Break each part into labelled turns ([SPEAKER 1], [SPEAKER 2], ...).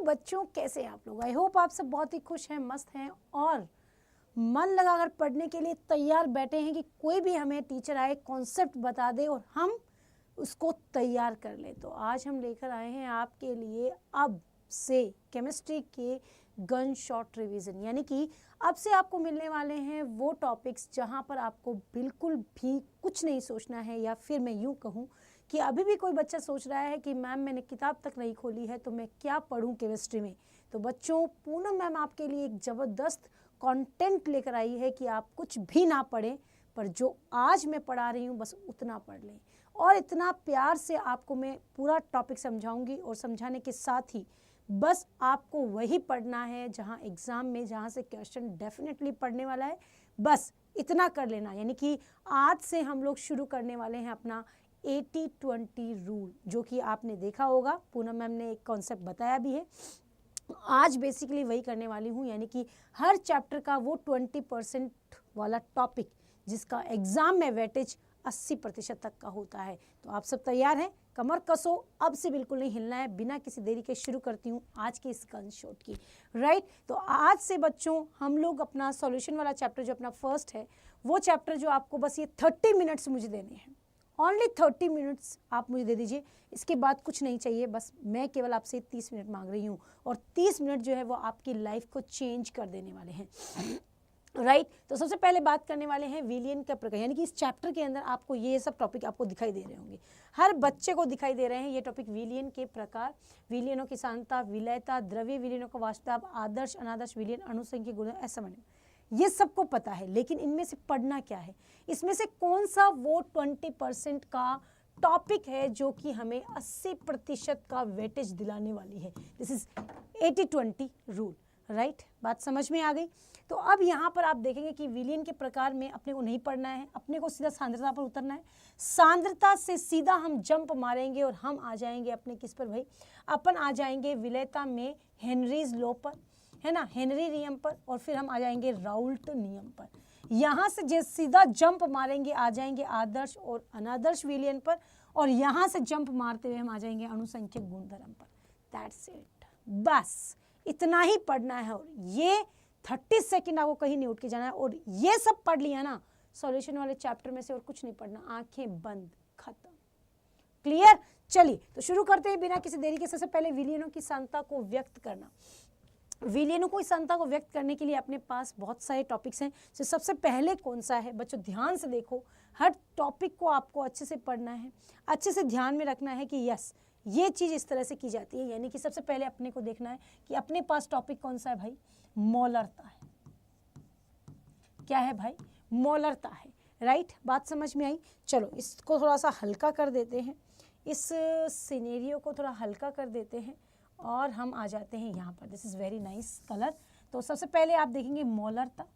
[SPEAKER 1] बच्चों, कैसे हैं आप लोग? आई होप आप सब बहुत ही खुश हैं, मस्त हैं और मन लगाकर पढ़ने के लिए तैयार बैठे हैं कि कोई भी हमें टीचर आए, कॉन्सेप्ट बता दे और हम उसको तैयार कर लें। तो आज हम लेकर आए हैं आपके लिए अब से केमिस्ट्री के गन शॉट रिवीजन, यानी कि अब से आपको मिलने वाले हैं वो टॉपिक्स जहां पर आपको बिल्कुल भी कुछ नहीं सोचना है, या फिर मैं यूँ कहूँ कि अभी भी कोई बच्चा सोच रहा है कि मैम मैंने किताब तक नहीं खोली है तो मैं क्या पढूं केमिस्ट्री में। तो बच्चों, पूनम मैम आपके लिए एक ज़बरदस्त कंटेंट लेकर आई है कि आप कुछ भी ना पढ़ें, पर जो आज मैं पढ़ा रही हूँ बस उतना पढ़ लें। और इतना प्यार से आपको मैं पूरा टॉपिक समझाऊंगी और समझाने के साथ ही बस आपको वही पढ़ना है जहाँ एग्ज़ाम में जहाँ से क्वेश्चन डेफिनेटली पढ़ने वाला है, बस इतना कर लेना। यानी कि आज से हम लोग शुरू करने वाले हैं अपना 80-20 रूल, जो कि आपने देखा होगा, पूनम मैम ने एक कॉन्सेप्ट बताया भी है। आज बेसिकली वही करने वाली हूँ, यानी कि हर चैप्टर का वो 20% वाला टॉपिक जिसका एग्ज़ाम में वेटेज 80% तक का होता है। तो आप सब तैयार हैं? कमर कसो, अब से बिल्कुल नहीं हिलना है। बिना किसी देरी के शुरू करती हूँ आज के इस गन शॉट की, राइट। तो आज से बच्चों हम लोग अपना सॉल्यूशन वाला चैप्टर जो अपना फर्स्ट है, वो चैप्टर जो आपको बस ये 30 मिनट्स मुझे देने हैं, ओनली 30 मिनट्स आप मुझे दे दीजिए। इसके बाद कुछ नहीं चाहिए, बस मैं केवल आपसे 30 मिनट मांग रही हूँ और 30 मिनट जो है वो आपकी लाइफ को चेंज कर देने वाले हैं, राइट। तो सबसे पहले बात करने वाले हैं विलियन का प्रकार, यानी कि इस चैप्टर के अंदर आपको ये सब टॉपिक आपको दिखाई दे रहे होंगे, हर बच्चे को दिखाई दे रहे हैं ये टॉपिक। विलियन के प्रकार, विलियनों की सांद्रता, विलयता, द्रव्य विलियनों का वास्तव, आदर्श अनादर्श विलियन, अणुसंख्यिक गुण, असामान्य, ये सबको पता है। लेकिन इनमें से पढ़ना क्या है, इसमें से कौन सा वो 20% का टॉपिक है जो कि हमें 80% का वेटेज दिलाने वाली है। This is 80-20 rule, right. बात समझ में आ गई? तो अब यहाँ पर आप देखेंगे कि विलियन के प्रकार में अपने को नहीं पढ़ना है, अपने को सीधा सांद्रता पर उतरना है। सांद्रता से सीधा हम जंप मारेंगे और हम आ जाएंगे अपने किस पर भाई, अपन आ जाएंगे विलयता में हेनरीज लॉ पर, है ना, हेनरी नियम पर, और फिर हम आ जाएंगे राउल्ट नियम पर। यहाँ से जैसे सीधा जंप मारेंगे आ जाएंगे आदर्श और अनादर्श विलियन पर, और यहाँ से जंप मारते हुए हम आ जाएंगे अणुसंख्यक गुणधर्म पर। दैट्स इट, बस इतना ही पढ़ना है। और ये 30 सेकंड आपको कहीं नहीं उठ के जाना है, और ये सब पढ़ लिया ना सॉल्यूशन वाले चैप्टर में से और कुछ नहीं पढ़ना, आंखें बंद, खत्म, क्लियर। चलिए तो शुरू करते हैं बिना किसी देरी के। सबसे पहले विलियनों की सांद्रता को व्यक्त करना। विलियनों को इस सांद्रता को व्यक्त करने के लिए अपने पास बहुत सारे टॉपिक्स हैं। तो सबसे पहले कौन सा है बच्चों, ध्यान से देखो, हर टॉपिक को आपको अच्छे से पढ़ना है, अच्छे से ध्यान में रखना है कि यस ये चीज़ इस तरह से की जाती है। यानी कि सबसे पहले अपने को देखना है कि अपने पास टॉपिक कौन सा है भाई, मोलरता है। क्या है भाई, मोलरता है, राइट। बात समझ में आई? चलो इसको थोड़ा सा हल्का कर देते हैं, इस सिनेरियो को थोड़ा हल्का कर देते हैं और हम आ जाते हैं यहाँ पर। This is very nice colour. तो सबसे पहले आप देखेंगे मोलरता,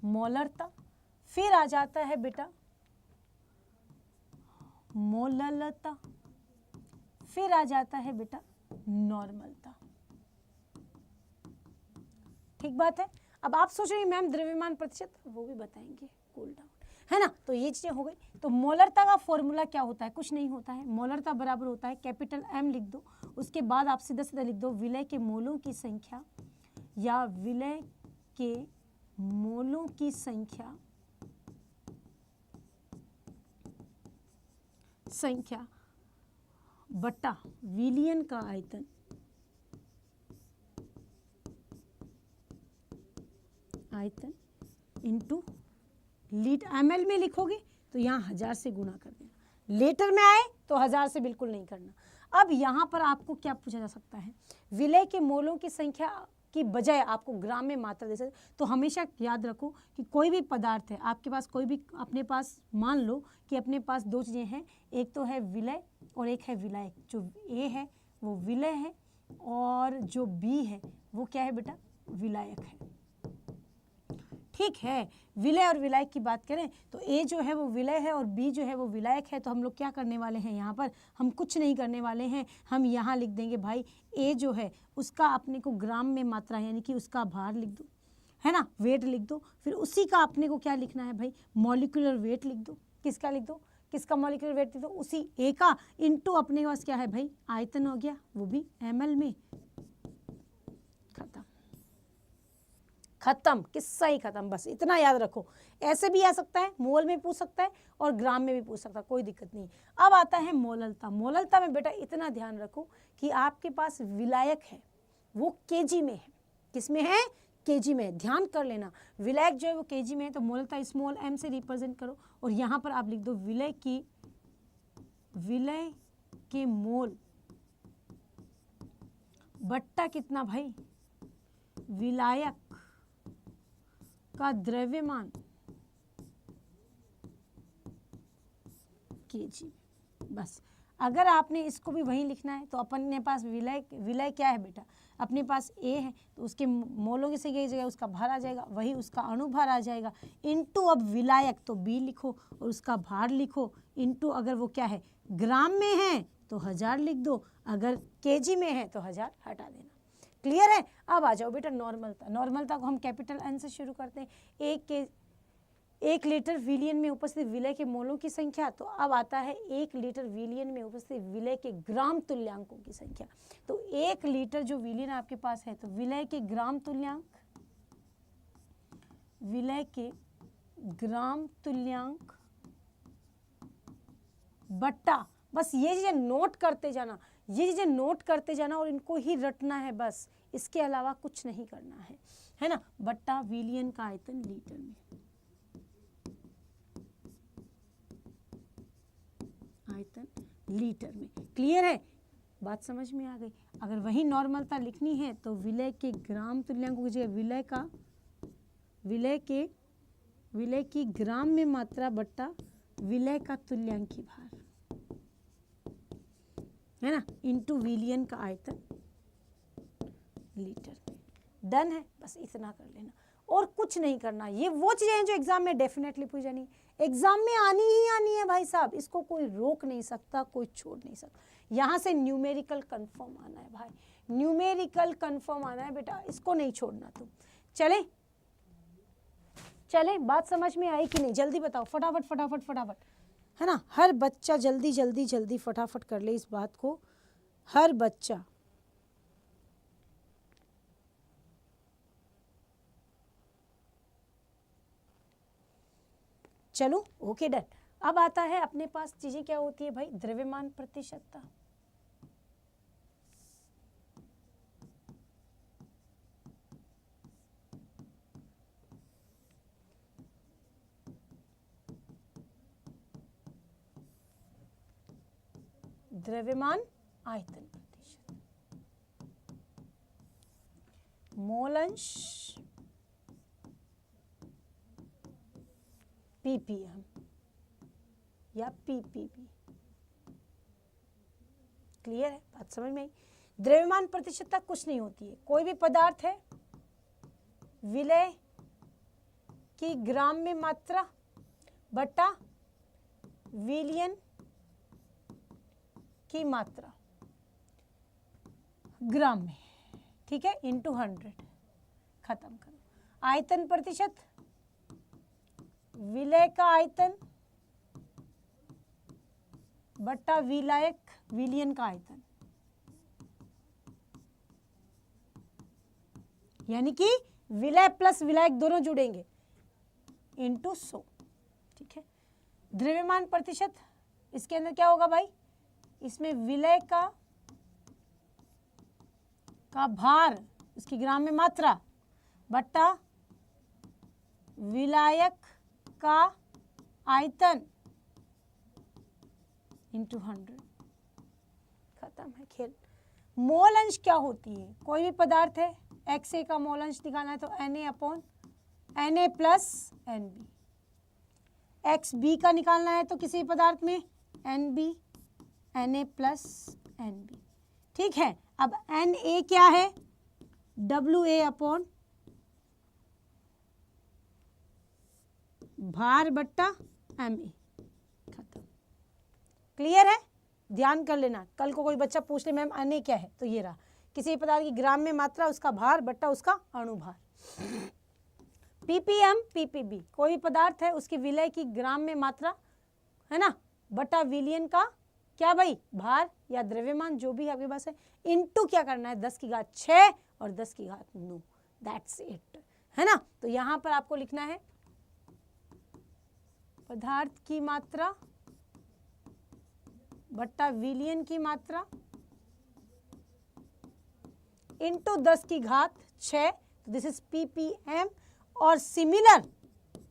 [SPEAKER 1] मोलरता, फिर आ जाता है बेटा मोललता, फिर आ जाता है बेटा नॉर्मलता। ठीक बात है। अब आप सोच रहे हैं मैम द्रव्यमान प्रतिशत, वो भी बताएंगे, कूल डाउन, है ना। तो ये चीजें हो गई। तो मोलरता का फॉर्मूला क्या होता है, कुछ नहीं होता है। मोलरता बराबर होता है कैपिटल M लिख दो, उसके बाद आप सीधा सीधा लिख दो विलय के मोलों की संख्या, या विलय के मोलों की संख्या बटा विलियन का आयतन इंटू लीटर। ml में लिखोगे तो यहाँ 1000 से गुणा कर देना, लीटर में आए तो 1000 से बिल्कुल नहीं करना। अब यहाँ पर आपको क्या पूछा जा सकता है, विलय के मोलों की संख्या की बजाय आपको ग्राम में मात्रा दे सकते। तो हमेशा याद रखो कि कोई भी पदार्थ है आपके पास, कोई भी अपने पास, मान लो कि अपने पास दो चीज़ें हैं, एक तो है विलय और एक है विलायक। जो A है वो विलय है और जो B है वो क्या है बेटा, विलायक है। ठीक है, विलय और विलायक की बात करें तो A जो है वो विलय है और B जो है वो विलायक है। तो हम लोग क्या करने वाले हैं, यहाँ पर हम कुछ नहीं करने वाले हैं, हम यहाँ लिख देंगे भाई A जो है उसका अपने को ग्राम में मात्रा, यानी कि उसका भार लिख दो, है ना, वेट लिख दो। फिर उसी का अपने को क्या लिखना है भाई, मॉलिक्यूलर वेट लिख दो। किसका लिख दो, किसका मॉलिक्यूलर वेट थी, तो उसी ए का इनटू अपने पास क्या है भाई आयतन हो गया, वो भी ml में। खत्म खत्म, किस्सा ही खत्म। बस इतना याद रखो, ऐसे भी आ सकता है, मोल में पूछ सकता है और ग्राम में भी पूछ सकता है, कोई दिक्कत नहीं। अब आता है मोललता। मोललता में बेटा इतना ध्यान रखो कि आपके पास विलायक है वो केजी में है। किस में है? केजी में है। ध्यान कर लेना, विलायक जो है वो केजी में है, तो मोललता स्मॉल m से रिप्रेजेंट करो और यहाँ पर आप लिख दो विलय के मोल बट्टा कितना भाई विलायक का द्रव्यमान केजी। बस अगर आपने इसको भी वहीं लिखना है तो अपने पास विलय क्या है बेटा, अपने पास ए है तो उसके मोलों से क्या जगह उसका भार आ जाएगा, वही उसका अणुभार आ जाएगा, इनटू अब विलायक तो बी लिखो और उसका भार लिखो, इनटू अगर वो क्या है ग्राम में है तो 1000 लिख दो, अगर केजी में है तो 1000 हटा देना। क्लियर है? अब आ जाओ बेटा नॉर्मलता। नॉर्मलता को हम कैपिटल एन से शुरू करते हैं। 1 लीटर विलियन में उपस्थित विलय के मोलों की संख्या, तो अब आता है 1 लीटर विलियन में उपस्थित विलय के ग्राम तुल्यांकों की संख्या। तो 1 लीटर जो विलियन आपके पास है तो विलय के ग्राम तुल्यांक बट्टा, बस ये चीजें नोट करते जाना, ये चीजें नोट करते जाना और इनको ही रटना है, बस इसके अलावा कुछ नहीं करना है ना। बट्टा विलियन का आयतन लीटर में, आयतन लीटर में। क्लियर है? बात समझ में आ गई। अगर वही नॉर्मलता लिखनी है तो विलय के ग्राम तुल्यांकों की जगह विलय की ग्राम में मात्रा बट्टा विलय का तुल्यांकी भार, है ना, इनटू विलियन का आयतन लीटर में। डन है? बस इतना कर लेना और कुछ नहीं करना। ये वो चीजें हैं जो एग्जाम में डेफिनेटली पूछ जानी, एग्जाम में आनी ही आनी है भाई साहब, इसको कोई रोक नहीं सकता, कोई छोड़ नहीं सकता। यहाँ से न्यूमेरिकल कंफर्म आना है भाई, न्यूमेरिकल कंफर्म आना है बेटा, इसको नहीं छोड़ना तुम। चले बात समझ में आई कि नहीं? जल्दी बताओ, फटाफट फटाफट फटाफट, है ना। हर बच्चा जल्दी जल्दी जल्दी फटाफट कर ले इस बात को, हर बच्चा। चलो ओके डन। अब आता है अपने पास चीजें क्या होती है भाई, द्रव्यमान प्रतिशतता। द्रव्यमान आयतन प्रतिशत, मोल अंश पीपीएम या पीपीबी। क्लियर है? बात समझ में आई? द्रव्यमान प्रतिशतता कुछ नहीं होती है, कोई भी पदार्थ है विलय की ग्राम में मात्रा बटा विलियन की मात्रा ग्राम में, ठीक है, इंटू 100। खत्म करो। आयतन प्रतिशत, विलय का आयतन बट्टा विलायक विलियन का आयतन, यानी कि विलय प्लस विलायक दोनों जुड़ेंगे, इंटू 100। ठीक है। द्रव्यमान प्रतिशत, इसके अंदर क्या होगा भाई, इसमें विलय का भार, उसकी ग्राम में मात्रा बट्टा विलायक का आयतन इंटू 100। खत्म है खेल। मोल अंश क्या होती है, कोई भी पदार्थ है XA का मोल अंश निकालना है तो Na प्लस NB। XB का निकालना है तो किसी पदार्थ में NB Na प्लस NB। ठीक है। अब Na क्या है, WA अपॉन भार बट्टा Ma। खत्म। क्लियर है? ध्यान कर लेना, कल को कोई बच्चा पूछ ले मैम Na क्या है, तो ये रहा, किसी पदार्थ की ग्राम में मात्रा, उसका भार बट्टा उसका अणुभार। ppm ppb, कोई भी पदार्थ है उसकी विलय की ग्राम में मात्रा, है ना, बटा विलियन का क्या भाई, भार या द्रव्यमान जो भी आपके पास है, इनटू क्या करना है 10 की घात 6 और 10 की घात 9, दैट्स इट, है ना। तो यहां पर आपको लिखना है पदार्थ की मात्रा बटा विलियन की मात्रा इनटू 10 की घात 6, तो दिस इज ppm, और सिमिलर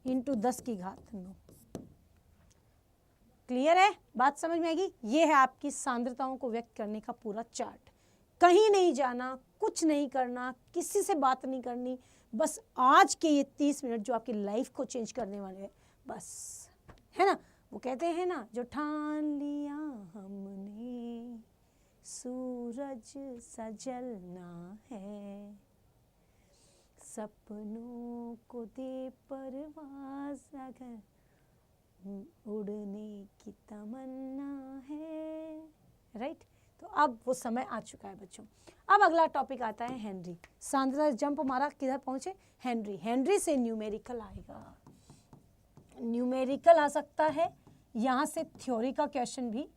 [SPEAKER 1] इनटू 10 की घात 9। क्लियर है, बात समझ में आएगी। ये है आपकी सांद्रताओं को व्यक्त करने का पूरा चार्ट। कहीं नहीं जाना, कुछ नहीं करना, किसी से बात नहीं करनी, बस आज के ये 30 मिनट जो आपकी लाइफ को चेंज करने वाले हैं, बस, है ना। वो कहते हैं ना, जो ठान लिया हमने सूरज सा जलना है, सपनों को दे परवाज़ अगर उड़ने की तमन्ना है, राइट। तो अब वो समय आ चुका है बच्चों। अब अगला टॉपिक आता है हेनरी। सांद्रता जंप हमारा किधर पहुंचे, हेनरी। हेनरी से न्यूमेरिकल आएगा, न्यूमेरिकल आ सकता है, यहाँ से थ्योरी का क्वेश्चन भी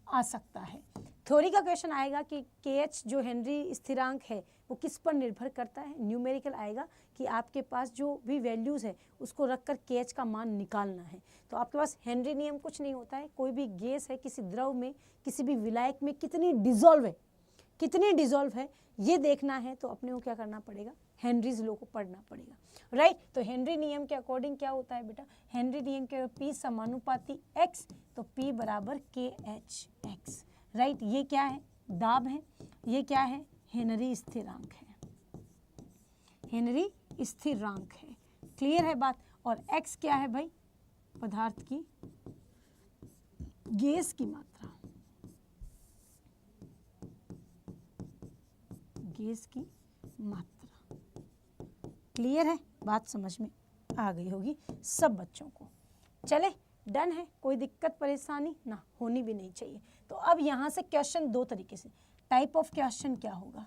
[SPEAKER 1] आ सकता है। थ्योरी का क्वेश्चन आएगा कि KH जो हेनरी स्थिरांक है वो किस पर निर्भर करता है। न्यूमेरिकल आएगा कि आपके पास जो भी वैल्यूज़ है उसको रखकर KH का मान निकालना है। तो आपके पास हेनरी नियम कुछ नहीं होता है, कोई भी गैस है किसी द्रव में, किसी भी विलायक में कितनी डिजोल्व है, कितनी डिजोल्व है ये देखना है, तो अपने को क्या करना पड़ेगा, हेनरीज लॉ को पढ़ना पड़ेगा, राइट। तो हेनरी नियम के अकॉर्डिंग क्या होता है बेटा, हेनरी नियम के P समानुपाती x, तो P बराबर KHx, राइट। ये क्या है, दाब है, ये क्या है, हेनरी स्थिरांक है, हेनरी स्थिरांक है। क्लियर है बात। और x क्या है भाई, पदार्थ की गैस की मात्रा, गैस की मात्रा। क्लियर है, बात समझ में आ गई होगी सब बच्चों को। चले, डन है, कोई दिक्कत परेशानी ना, होनी भी नहीं चाहिए। तो अब यहाँ से क्वेश्चन दो तरीके से, टाइप ऑफ क्वेश्चन क्या होगा,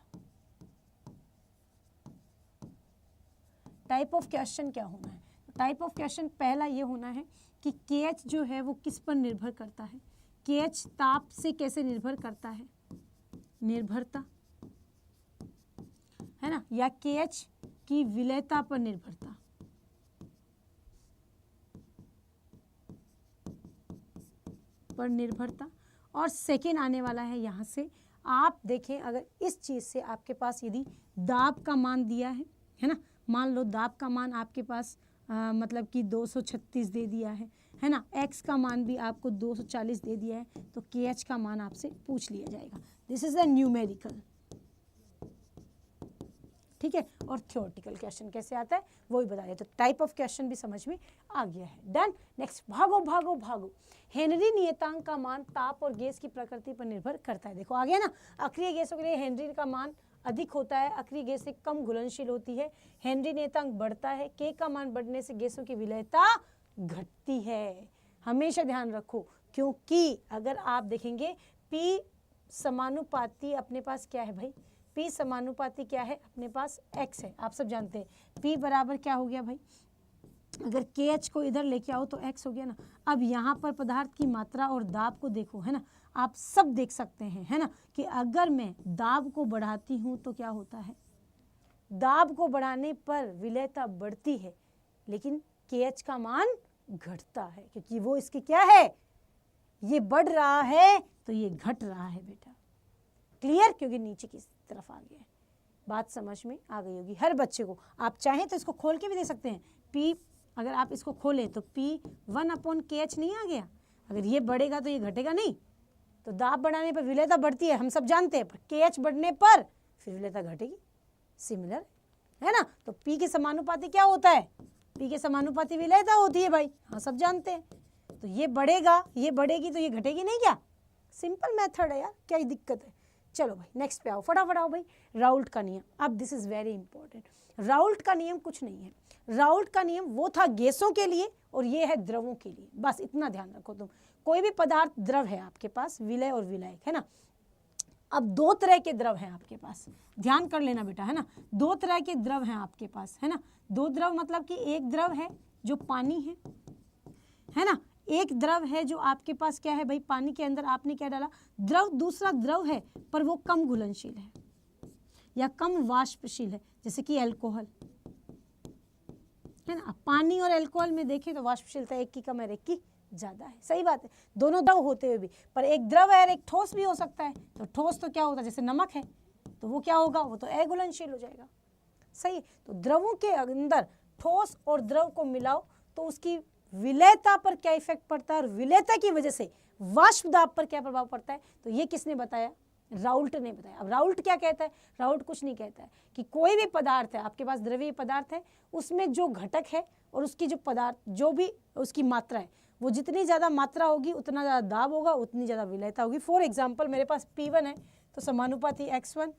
[SPEAKER 1] टाइप ऑफ क्वेश्चन क्या होना है। टाइप ऑफ क्वेश्चन पहला ये होना है कि KH जो है वो किस पर निर्भर करता है, KH ताप से कैसे निर्भर करता है, निर्भरता, है ना, या KH की विलयता पर निर्भरता, पर निर्भरता। और सेकेंड आने वाला है यहाँ से, आप देखें अगर इस चीज़ से आपके पास यदि दाब का मान दिया है ना, मान लो दाब का मान आपके पास मतलब कि 236 दे दिया है ना, x का मान भी आपको 240 दे दिया है, तो KH का मान आपसे पूछ लिया जाएगा। दिस इज अ न्यूमेरिकल, ठीक है। और थ्योरेटिकल क्वेश्चन कैसे आता है वो भी बता दिया, तो टाइप ऑफ क्वेश्चन भी समझ में आ गया है। डन। नेक्स्ट, भागो भागो भागो। हेनरी नियतांक का मान ताप और गैस की प्रकृति पर निर्भर करता है। देखो आ गया ना, अक्रिय गैसों के लिए हेनरी का मान अधिक होता है, अक्रिय गैस से कम घुलनशील होती है, हेनरी नियतांक बढ़ता है, K का मान बढ़ने से गैसों की विलयता घटती है। हमेशा ध्यान रखो, क्योंकि अगर आप देखेंगे P समानुपाती अपने पास क्या है भाई, P समानुपाती क्या है अपने पास, x है, आप सब जानते हैं। P बराबर क्या हो गया भाई, अगर KH को इधर लेके आओ तो x हो गया ना। अब यहाँ पर पदार्थ की मात्रा और दाब को देखो, है ना, आप सब देख सकते हैं, है ना, कि अगर मैं दाब को बढ़ाती हूँ तो क्या होता है, दाब को बढ़ाने पर विलयता बढ़ती है, लेकिन KH का मान घटता है, क्योंकि वो इसकी क्या है, ये बढ़ रहा है तो ये घट रहा है बेटा। क्लियर, क्योंकि नीचे की तरफ आ गया है। बात समझ में आ गई होगी हर बच्चे को। आप चाहें तो इसको खोल के भी दे सकते हैं, P अगर आप इसको खोलें तो P 1/KH नहीं आ गया, अगर ये बढ़ेगा तो ये घटेगा नहीं। तो दाब बढ़ाने पर विलयता बढ़ती है, हम सब जानते हैं, पर KH बढ़ने पर फिर विलयता घटेगी, सिमिलर, है ना। तो P के समानुपाती क्या होता है, P के समानुपाती विलयता होती है भाई, हाँ सब जानते हैं। तो ये बढ़ेगा, ये बढ़ेगी तो ये घटेगी नहीं क्या, सिंपल मेथड है यार, क्या ही दिक्कत है। चलो भाई नेक्स्ट पे आओ, फटाफट आओ भाई। राउल्ट का नियम, अब this is very important. Raoult का नियम कुछ नहीं है, राउल्ट का नियम वो था गैसों के लिए और ये है द्रवों के लिए, बस इतना ध्यान रखो तुम। कोई भी पदार्थ द्रव है आपके पास, विलय और विलायक, है ना। अब दो तरह के द्रव हैं आपके पास, ध्यान कर लेना बेटा, है ना, दो तरह के द्रव हैं आपके पास, है ना। दो द्रव मतलब कि एक द्रव है जो पानी है ना, एक द्रव है जो आपके पास क्या है भाई, पानी के अंदर आपने क्या डाला, द्रव, दूसरा द्रव है पर वो कम घुलनशील है या कम वाष्पशील है, जैसे कि अल्कोहल है ना। पानी और अल्कोहल में देखें तो वाष्पशीलता एक की कम है, एक की ज्यादा है, सही बात है, दोनों द्रव होते हुए भी, पर एक द्रव है और एक ठोस भी हो सकता है। तो ठोस तो क्या होता है, जैसे नमक है तो वो क्या होगा, वो तो अघुलनशील हो जाएगा, सही। तो द्रवों के अंदर ठोस और द्रव को मिलाओ तो उसकी विलयता पर क्या इफेक्ट पड़ता है, और विलयता की वजह से वाष्प दाब पर क्या प्रभाव पड़ता है, तो ये किसने बताया, राउल्ट ने बताया। अब राउल्ट क्या कहता है, राउल्ट कुछ नहीं कहता है कि कोई भी पदार्थ है, आपके पास द्रवीय पदार्थ है, उसमें जो घटक है और उसकी जो पदार्थ, जो भी उसकी मात्रा है, वो जितनी ज़्यादा मात्रा होगी उतना ज़्यादा दाब होगा, उतनी ज़्यादा विलयता होगी। फॉर एग्जाम्पल मेरे पास P1 है तो समानुपाती X1,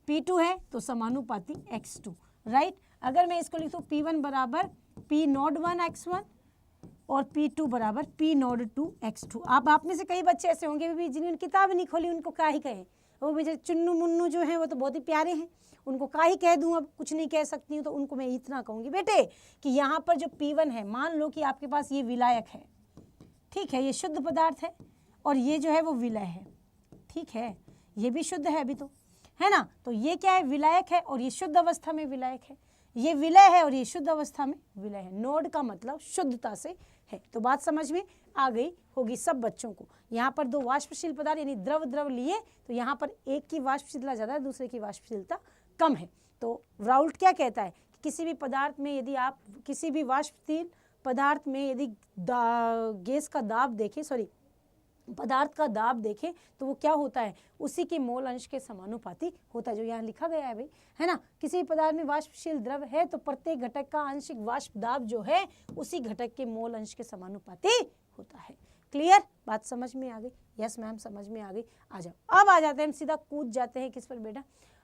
[SPEAKER 1] P2 है तो समानुपाती X2, राइट। अगर मैं इसको लिख दूँ P1 बराबर P नॉट 1 X1 और P2 बराबर P नॉट 2 X2। आप में से कई बच्चे ऐसे होंगे भी जिन्होंने किताब नहीं खोली, उनको क्या ही कहें, वो मुझे चुन्नू मुन्नू जो हैं वो तो बहुत ही प्यारे हैं, उनको क्या ही कह दूँ, अब कुछ नहीं कह सकती हूँ, तो उनको मैं इतना कहूँगी बेटे कि यहाँ पर जो P1 है, मान लो कि आपके पास ये विलायक है, ठीक है, ये शुद्ध पदार्थ है और ये जो है वो विलय है, ठीक है, ये भी शुद्ध है अभी तो, है ना। तो ये क्या है, विलायक है और ये शुद्ध अवस्था में विलायक है, ये विलय है और ये शुद्ध अवस्था में विलय है। नोड का मतलब शुद्धता से है। तो बात समझ में आ गई होगी सब बच्चों को। यहाँ पर दो वाष्पशील पदार्थ यानी द्रव द्रव लिए तो यहाँ पर एक की वाष्पशीलता ज़्यादा है, दूसरे की वाष्पशीलता कम है। तो राउल्ट क्या कहता है कि किसी भी पदार्थ में यदि आप किसी भी वाष्पशील पदार्थ में यदि गैस का दाब देखें, सॉरी पदार्थ का दाब देखें तो वो क्या होता है, उसी के मोल अंश के समानुपाती होता है, जो यहाँ लिखा गया है भाई, है ना। किसी भी पदार्थ में वाष्पशील द्रव है तो प्रत्येक घटक का आंशिक वाष्प दाब जो है उसी घटक के मोल अंश के समानुपाती होता है। क्लियर, बात समझ में आ गई? यस मैम, समझ में आ गई। आ जाओ, अब आ जाते हैं हम सीधा कूद जाते हैं किस पर बेटा,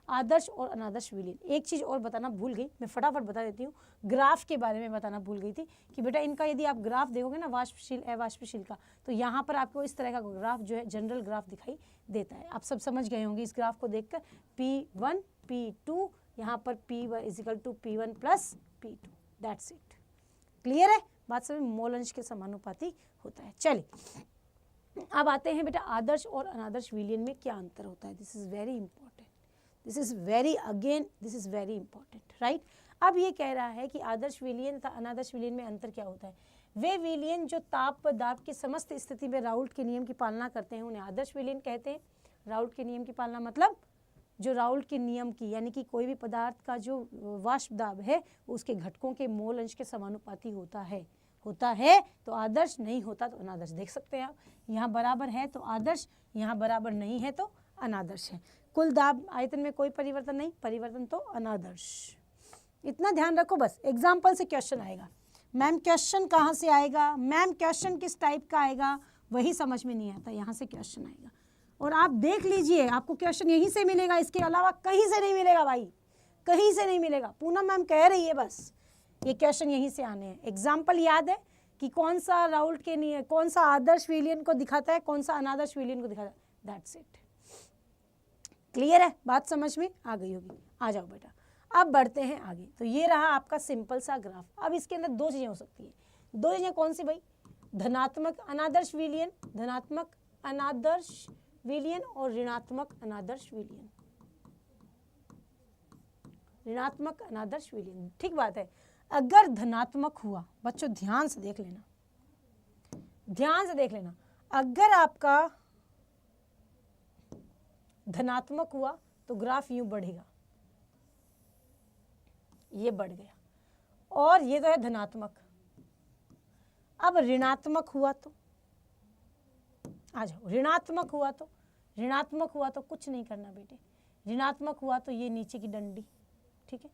[SPEAKER 1] आदर्श और अनादर्श विलीन। एक चीज़ और बताना भूल गई, मैं फटाफट बता देती हूँ, ग्राफ के बारे में बताना भूल गई थी कि बेटा इनका यदि आप ग्राफ देखोगे ना वाष्पशील अवाष्पशील का, तो यहाँ पर आपको इस तरह का ग्राफ जो है जनरल ग्राफ दिखाई देता है। आप सब समझ गए होंगे इस ग्राफ को देखकर, P1 P2, यहाँ पर P1 equal to P1 plus P2, that's it. Clear है बात, समझ, मोल अंश के समानुपाती होता है। चलिए अब आते हैं बेटा आदर्श और अनादर्श विलीन में क्या अंतर होता है। This is very important, this is very important, right. अब ये कह रहा है कि आदर्श विलीन तथा अनादर्श विलीन में अंतर क्या होता है। वे विलीन जो ताप व दाब की समस्त स्थिति में राउल्ट के नियम की पालना करते हैं उन्हें आदर्श विलीन कहते हैं। राउल्ट के नियम की पालना मतलब जो राउल्ट के नियम की, यानी कि कोई भी पदार्थ का जो वाष्प दाब है उसके घटकों के मोल अंश के समानुपाती होता है तो आदर्श, नहीं होता तो अनादर्श। देख सकते हैं आप, यहाँ बराबर है तो आदर्श, यहाँ बराबर नहीं है तो अनादर्श है। कुल दाब आयतन में कोई परिवर्तन नहीं, परिवर्तन तो अनादर्श। इतना ध्यान रखो बस, एग्जाम्पल से क्वेश्चन आएगा। मैम क्वेश्चन कहाँ से आएगा, मैम क्वेश्चन किस टाइप का आएगा, वही समझ में नहीं आता, यहाँ से क्वेश्चन आएगा। और आप देख लीजिए आपको क्वेश्चन यहीं से मिलेगा, इसके अलावा कहीं से नहीं मिलेगा भाई, कहीं से नहीं मिलेगा। पूनम मैम कह रही है बस ये क्वेश्चन यहीं से आने हैं। एग्जाम्पल याद है कि कौन सा राउल्ट के नहीं, कौन सा आदर्श विलीन को दिखाता है, कौन सा अनादर्श विलीन को दिखाता है, दैट्स इट। क्लियर है, बात समझ में आ गई होगी। आ जाओ बेटा, अब बढ़ते हैं आगे। तो ये रहा आपका सिंपल सा ग्राफ। अब इसके अंदर दो चीज़ें हो सकती है, दो चीज़ें कौन सी भाई, धनात्मक अनादर्श विलीन, धनात्मक अनादर्श विलीन और ऋणात्मक अनादर्श विलीन, ऋणात्मक अनादर्श विलीन। ठीक बात है, अगर धनात्मक हुआ, बच्चों ध्यान से देख लेना, ध्यान से देख लेना, अगर आपका धनात्मक हुआ तो ग्राफ यूं बढ़ेगा, ये बढ़ गया, और ये तो है धनात्मक। अब ऋणात्मक हुआ तो, आ जाओ, ऋणात्मक हुआ तो, ऋणात्मक हुआ तो कुछ नहीं करना बेटे, ऋणात्मक हुआ तो ये नीचे की डंडी, ठीक है,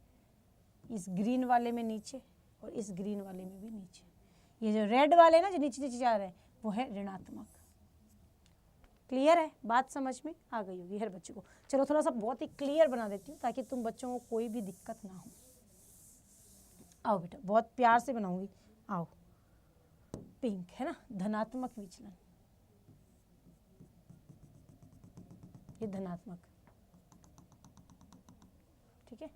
[SPEAKER 1] इस ग्रीन वाले में नीचे और इस ग्रीन वाले में भी नीचे, ये जो रेड वाले ना जो नीचे नीचे जा रहे हैं वो है ऋणात्मक। क्लियर है, बात समझ में आ गई होगी हर बच्चे को। चलो थोड़ा सा बहुत ही क्लियर बना देती हूँ ताकि तुम बच्चों को कोई भी दिक्कत ना हो। आओ बेटा, बहुत प्यार से बनाऊंगी, आओ। पिंक है ना, धनात्मक विचलन, ये धनात्मक, ठीक है।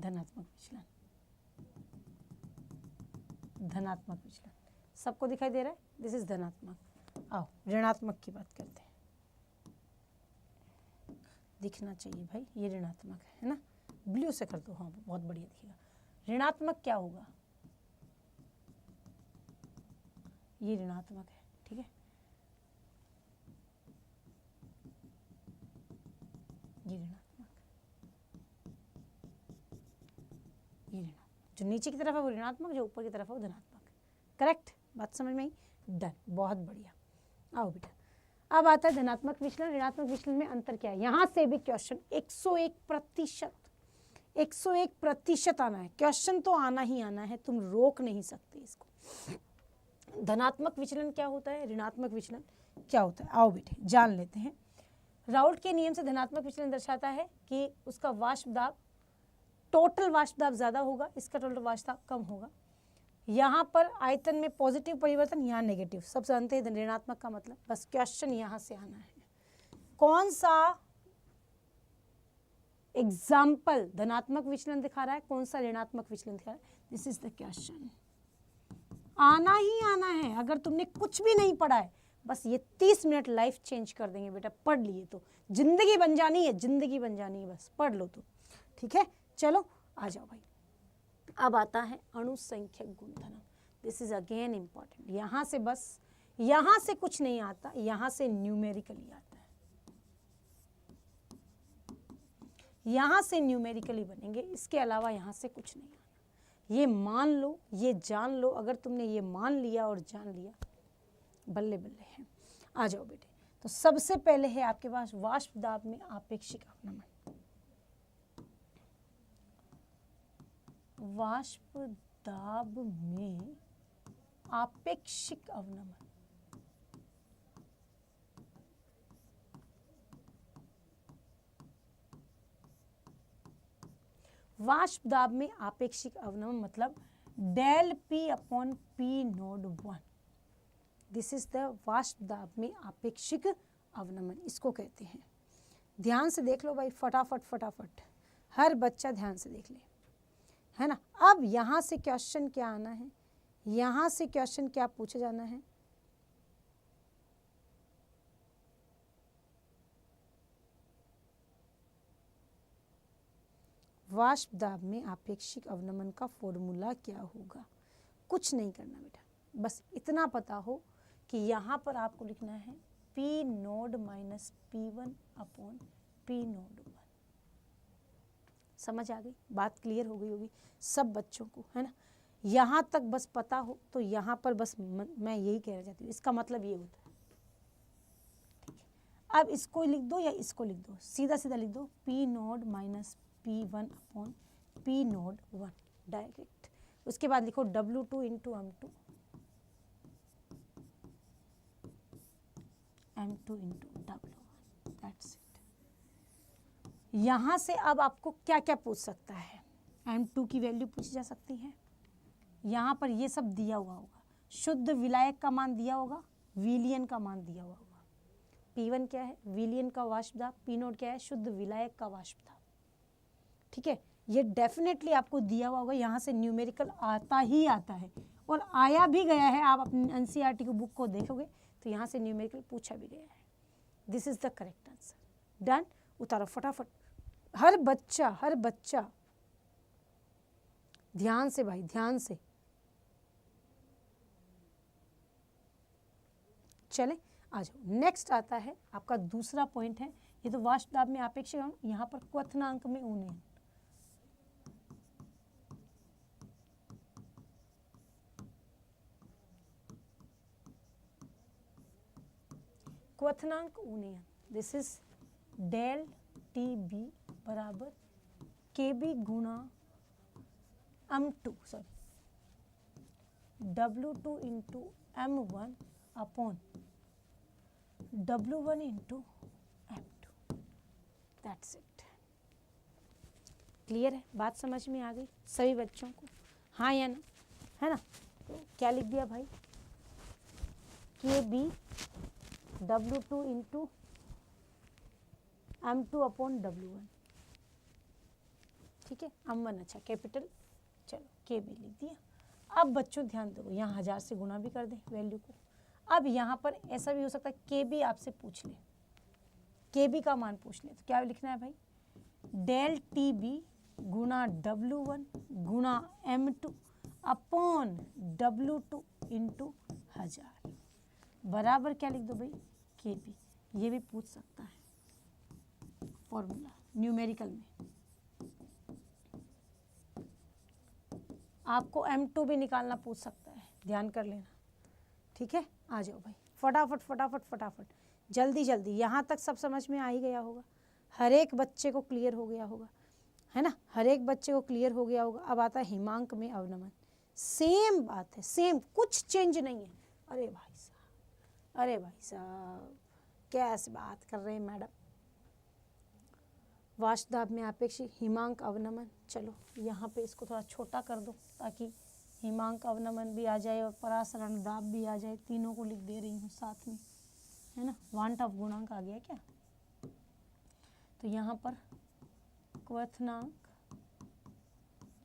[SPEAKER 1] धनात्मक विचलन, धनात्मक विचलन सबको दिखाई दे रहा है, दिस इज धनात्मक। आओ ऋणात्मक की बात करते हैं, दिखना चाहिए भाई, ये ऋणात्मक है ना, ब्लू से कर दो, हाँ बहुत बढ़िया दिखेगा। ऋणात्मक क्या होगा, ये ऋणात्मक है, ठीक है, ये ऋणात्मक, ये ऋणात्मक, जो नीचे की तरफ है वो ऋणात्मक, जो ऊपर की तरफ है वो धनात्मक। करेक्ट, बात समझ में आई, डन, बहुत बढ़िया। आओ बेटा, अब आता है धनात्मक विचलन। ऋणात्मक विचलन में अंतर क्या है, यहां से भी क्वेश्चन 101%, 101% आना है, क्वेश्चन तो आना ही आना है, तुम रोक नहीं सकते इसको। धनात्मक विचलन क्या होता है, ऋणात्मक विचलन क्या होता है, आओ बेटे जान लेते हैं। राउल्ट के नियम से धनात्मक विचलन दर्शाता है कि उसका वाष्प दाब, टोटल वाष्प दाब ज्यादा होगा, इसका टोटल वाष्प दाब कम होगा। यहाँ पर आयतन में पॉजिटिव परिवर्तन, यहाँ नेगेटिव, सब जानते हैं ऋणात्मक का मतलब, बस क्वेश्चन यहाँ से आना है, कौन सा एग्जाम्पल धनात्मक विचलन दिखा रहा है, कौन सा ऋणात्मक विचलन दिखा रहा है, दिस इज द क्वेश्चन। आना ही आना है, अगर तुमने कुछ भी नहीं पढ़ा है, बस ये 30 मिनट लाइफ चेंज कर देंगे बेटा, पढ़ लिए तो जिंदगी बन जानी है, जिंदगी बन जानी है, बस पढ़ लो तो, ठीक है। चलो आ जाओ भाई, अब आता है अणुसंख्यक गुणधर्म, दिस इज अगेन इंपॉर्टेंट। यहाँ से बस, यहाँ से कुछ नहीं आता, यहाँ से न्यूमेरिकली आता है, यहाँ से न्यूमेरिकली बनेंगे, इसके अलावा यहाँ से कुछ नहीं आना। ये मान लो, ये जान लो, अगर तुमने ये मान लिया और जान लिया, बल्ले बल्ले है। आ जाओ बेटे, तो सबसे पहले है आपके पास वाष्प दाब में आपेक्षिक अवनमन। वाष्प दाब में आपेक्षिक अवनमन, वाष्प दाब में आपेक्षिक अवनमन मतलब del P upon P nought 1, this is the वाष्प दाब में आपेक्षिक अवनमन, इसको कहते हैं। ध्यान से देख लो भाई, फटाफट फटाफट, हर बच्चा ध्यान से देख ले, है ना। अब यहाँ से क्वेश्चन क्या आना है, यहाँ से क्वेश्चन क्या पूछा जाना है, वाष्प दाब में आपेक्षिक अवनमन का फॉर्मूला क्या होगा। कुछ नहीं करना बेटा, बस इतना पता हो कि यहाँ पर आपको लिखना है P nought minus P1 upon P nought 1। समझ आ गई, बात क्लियर हो गई होगी सब बच्चों को, है ना। यहाँ तक बस पता हो तो यहाँ पर बस मैं यही कहना चाहती हूँ, इसका मतलब ये होता है, ठीक है। अब इसको लिख दो या इसको लिख दो, सीधा सीधा लिख दो P nought minus P1 upon P nought 1 direct. उसके बाद लिखो W2 into M2 into W1, that's it. यहाँ से अब आपको क्या क्या पूछ सकता है, M2 की वैल्यू पूछी जा सकती है, यहाँ पर ये सब दिया हुआ होगा, शुद्ध विलायक का मान दिया होगा, विलयन का मान दिया हुआ होगा। P1 क्या है, विलयन का वाष्प दाब, P नोड क्या है, शुद्ध विलायक का वाष्प दाब, ठीक है। ये डेफिनेटली आपको दिया हुआ होगा, यहाँ से न्यूमेरिकल आता ही आता है और आया भी गया है। आप अपनी NCERT की बुक को देखोगे तो यहाँ से न्यूमेरिकल पूछा भी गया है। This is the correct answer. Done, उतारो फटाफट, हर बच्चा ध्यान से भाई, ध्यान से चले। आ जाओ, नेक्स्ट आता है आपका दूसरा पॉइंट है, ये तो वाष्प दाब में आपेक्षिक, यहाँ पर क्वथनांक में उन्नयन। क्वथनांक उन्नयन, this is del T B बराबर के बी गुणा M2 sorry W2 into M1 upon W1 into M2, that's it. Clear है, बात समझ में आ गई सभी बच्चों को, हाँ या ना, है ना। तो क्या लिख दिया भाई, के B W2 into M2 upon W1, ठीक है, M1 अच्छा कैपिटल, चलो KB लिख दिया। अब बच्चों ध्यान दो, यहाँ 1000 से गुना भी कर दें वैल्यू को। अब यहाँ पर ऐसा भी हो सकता है KB आपसे पूछ ले, KB का मान पूछ ले, तो क्या लिखना है भाई, डेल TB गुना W1 गुना M2 अपॉन W2 इंटू 1000 बराबर क्या लिख दो भाई, KB। ये भी पूछ सकता है फॉर्मूला न्यूमेरिकल में। आपको M2 भी निकालना पूछ सकता है, ध्यान कर लेना, ठीक है। आ जाओ भाई, फटाफट फटाफट फटाफट, जल्दी जल्दी। यहाँ तक सब समझ में आ ही गया होगा, हर एक बच्चे को क्लियर हो गया होगा, है ना, हर एक बच्चे को क्लियर हो गया होगा। अब आता है हिमांक में अवनमन, सेम बात है, सेम, कुछ चेंज नहीं है। अरे भाई साहब, अरे भाई साहब, कैसे बात कर रहे हैं मैडम। वाष्पदाब में अपेक्षित हिमांक अवनमन, चलो यहाँ पे इसको थोड़ा छोटा कर दो ताकि हिमांक अवनमन भी आ जाए और परासरण दाब भी आ जाए, तीनों को लिख दे रही हूँ साथ में, है ना। वांट ऑफ गुणांक आ गया क्या, तो यहाँ पर क्वथनांक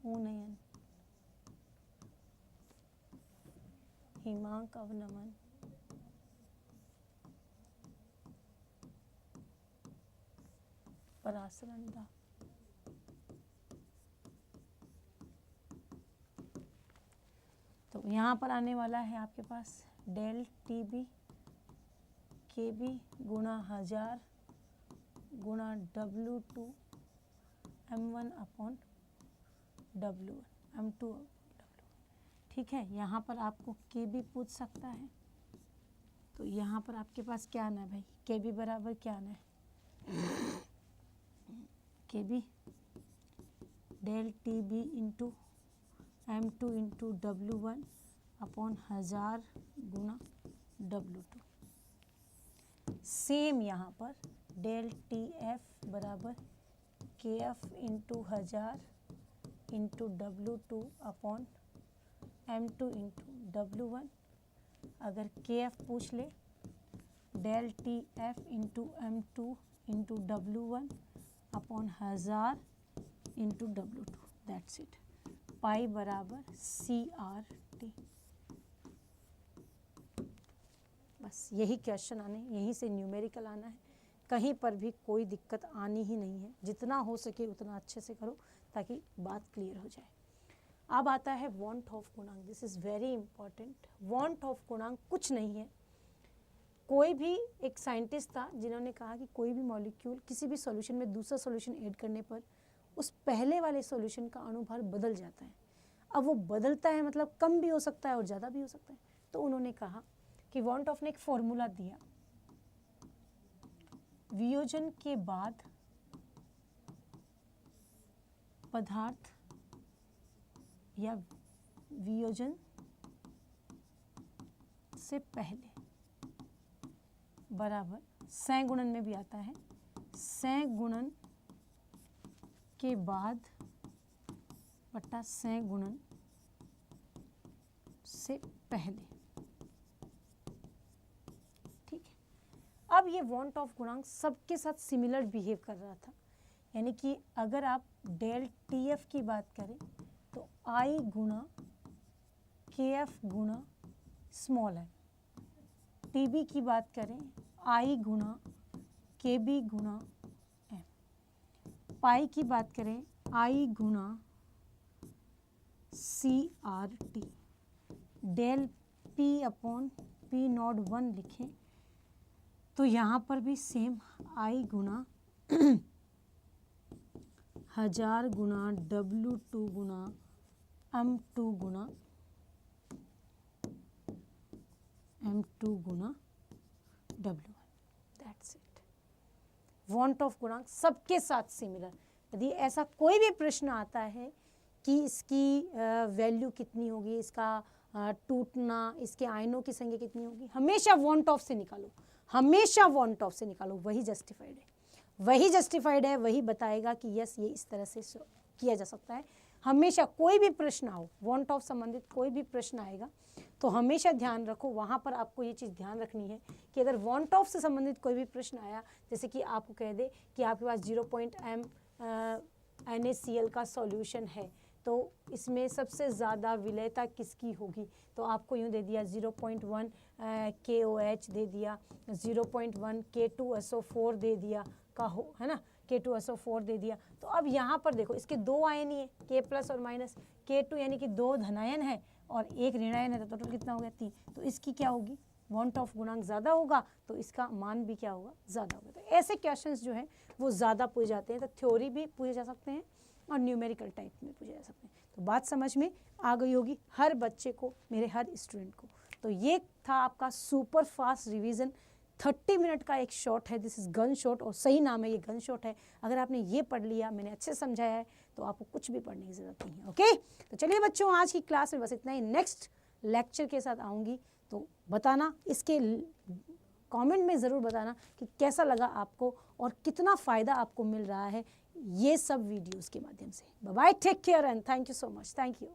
[SPEAKER 1] उन्नयन हिमांक अवनमन परासरण दाब। तो यहाँ पर आने वाला है आपके पास डेल TB KB गुना 1000 गुना W2 M1 upon W1 M2 W1, ठीक है। यहाँ पर आपको KB पूछ सकता है, तो यहाँ पर आपके पास क्या आना है भाई, KB बराबर क्या आना है, KB del TB into M2 into W1 upon 1000 गुना W2। सेम यहाँ पर डेल TF बराबर KF into 1000 into W2 upon M2 into W1। अगर KF पूछ ले, del TF into M2 into W1 upon 1000 into W2, that's it. Pi बराबर CRT। बस यही क्वेश्चन आने, यहीं से न्यूमेरिकल आना है, कहीं पर भी कोई दिक्कत आनी ही नहीं है। जितना हो सके उतना अच्छे से करो ताकि बात क्लियर हो जाए। अब आता है वांट ऑफ गुणांक, this is very important. Want of गुणांक कुछ नहीं है, कोई भी एक साइंटिस्ट था जिन्होंने कहा कि कोई भी मॉलिक्यूल किसी भी सॉल्यूशन में दूसरा सॉल्यूशन ऐड करने पर उस पहले वाले सॉल्यूशन का अणुभार बदल जाता है। अब वो बदलता है मतलब कम भी हो सकता है और ज़्यादा भी हो सकता है। तो उन्होंने कहा कि वांट ऑफ ने एक फॉर्मूला दिया, वियोजन के बाद पदार्थ या वियोजन से पहले बराबर संगुणन में भी आता है, संगुणन के बाद बटा संगुणन से पहले, ठीक है। अब ये वांट ऑफ गुणांक सबके साथ सिमिलर बिहेव कर रहा था, यानी कि अगर आप डेल TF की बात करें तो I गुणा KF गुणा स्मॉल m, TB की बात करें I गुणा KB गुणा m, पाई की बात करें I गुणा CRT, del P upon P01 लिखें तो यहाँ पर भी सेम I गुणा 1000 गुणा W2 गुणा M2 गुणा W1, that's it. Want of गुणांक सबके साथ सिमिलर। यदि ऐसा कोई भी प्रश्न आता है कि इसकी वैल्यू कितनी होगी, इसका टूटना, इसके आयनों की संख्या कितनी होगी, हमेशा वांट ऑफ से निकालो, हमेशा वांट ऑफ से निकालो, वही जस्टिफाइड है, वही जस्टिफाइड है, वही बताएगा कि यस ये इस तरह से किया जा सकता है। हमेशा कोई भी प्रश्न आओ, वांट ऑफ संबंधित कोई भी प्रश्न आएगा तो हमेशा ध्यान रखो, वहाँ पर आपको ये चीज़ ध्यान रखनी है कि अगर वांट ऑफ से संबंधित कोई भी प्रश्न आया, जैसे कि आपको कह दे कि आपके पास NaCl का सॉल्यूशन है तो इसमें सबसे ज़्यादा विलयता किसकी होगी? तो आपको यूँ दे दिया 0.1 KOH दे दिया, 0.1 K2SO4 दे दिया का हो, है ना, K2SO4 दे दिया। तो अब यहाँ पर देखो इसके दो आयन ही है, K प्लस और माइनस, K2 यानी कि दो धनायन है और एक ऋणायन है, तो टोटल कितना हो गया 3। तो इसकी क्या होगी, वॉन्ट ऑफ गुणांक ज़्यादा होगा तो इसका मान भी क्या होगा, ज़्यादा होगा। तो ऐसे क्वेश्चंस जो हैं वो ज़्यादा पूछे जाते हैं। तो थ्योरी भी पूछे जा सकते हैं और न्यूमेरिकल टाइप में पूछे जा सकते हैं। तो बात समझ में आ गई होगी हर बच्चे को, मेरे हर स्टूडेंट को। तो ये था आपका सुपर फास्ट रिवीजन, 30 मिनट का एक शॉट है। दिस इज़ गन शॉट और सही नाम है, ये गन शॉट है। अगर आपने ये पढ़ लिया, मैंने अच्छे समझाया है, तो आपको कुछ भी पढ़ने की ज़रूरत नहीं है। ओके, तो चलिए बच्चों, आज की क्लास में बस इतना ही। नेक्स्ट लेक्चर के साथ आऊँगी, तो बताना, इसके कमेंट में ज़रूर बताना कि कैसा लगा आपको और कितना फ़ायदा आपको मिल रहा है ये सब वीडियोस के माध्यम से। Bye bye, take care and thank you so much, thank you.